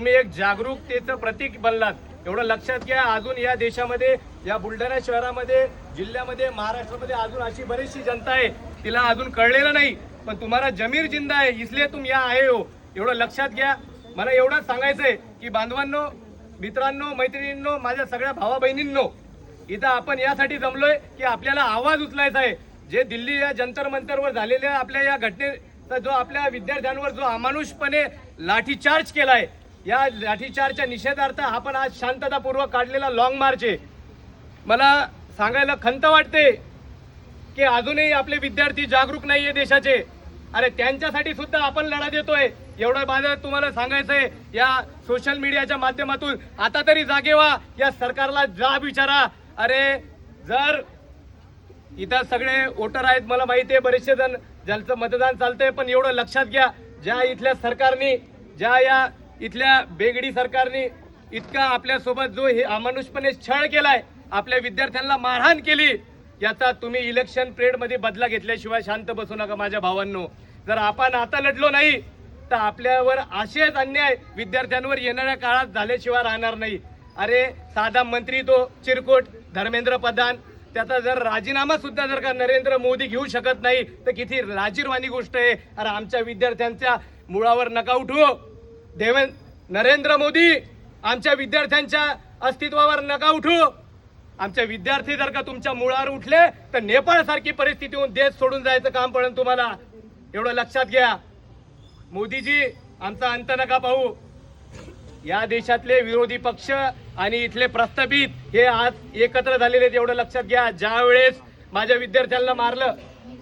तुम्ही एक जागरूकतेचं प्रतीक बनलात, एवढं लक्षात घ्या. अजून या देशामध्ये, या बुलढाणा शहरामध्ये, जिल्ह्यामध्ये, महाराष्ट्रामध्ये अजून अशी बरीचशी जनता आहे, तिला अजून कळलेलं नाही. पण तुम्हाला जमीर जिंदा आहे, इसलिए तुम या आहे हो, एवढं लक्षात घ्या. मला एवढंच सांगायचंय की बांधवांनो, मित्रांनो, मैत्रिणींनो, माझ्या सगळ्या भावा बहिणींनो, इथं आपण यासाठी जमलोय की आपल्याला आवाज उचलायचा आहे. जे दिल्ली या जंतर मंतरवर झालेल्या आपल्या या घटनेचा जो आपल्या विद्यार्थ्यांवर जो अमानुषपणे लाठीचार्ज केलाय, या लाठीचार्जच्या निषेधार्थ आपण आज शांततापूर्वक काढलेला लॉंग मार्च आहे. मला सांगायला खंत वाटते की अजूनही आपले विद्यार्थी जागरूक नाहीये देशाचे. अरे त्यांच्यासाठी सुद्धा आपण लढा देतोय, एवढं माझं तुम्हाला सांगायचंय. या सोशल मीडियाच्या माध्यमातून आता तरी जागे व्हा, या सरकारला जाब विचारा. अरे जर इथं सगळे वोटर आहेत, मला माहिती आहे बरेचसे जण ज्यांचं मतदान चालतंय, पण एवढं लक्षात घ्या, ज्या इथल्या सरकारने, ज्या या इथल्या बेगडी सरकारने इतका आपल्यासोबत जो हे अमानुषपणे छळ केलाय, आपल्या विद्यार्थ्यांना मारहाण केली, याचा तुम्ही इलेक्शन पिरियडमध्ये बदला घेतल्याशिवाय शांत बसू नका माझ्या भावांनो. जर आपण आता लढलो नाही तर आपल्यावर असेच अन्याय विद्यार्थ्यांवर येणाऱ्या काळात झाल्याशिवाय राहणार नाही. अरे साधा मंत्री तो चिरकुट धर्मेंद्र प्रधान, त्याचा जर राजीनामा सुद्धा जर का नरेंद्र मोदी घेऊ शकत नाही तर किती लाजिरवाणी गोष्ट आहे. अरे आमच्या विद्यार्थ्यांच्या मुळावर नका उठू. नरेंद्र मोदी, आमच्या विद्यार्थ्यांच्या अस्तित्वावर नका उठू. आमचे विद्यार्थी जर का तुमच्या मुळावर उठले तर नेपाळ सारखी परिस्थिती होऊन देश सोडून जायचं काम पडेल तुम्हाला, एवढं लक्षात घ्या. मोदीजी, आमचा अंत नका पाहू. या देशातले विरोधी पक्ष आणि इथले प्रस्थापित हे आज एकत्र झालेले आहेत, एवढं लक्षात घ्या. ज्या वेळेस माझ्या विद्यार्थ्यांना मारलं,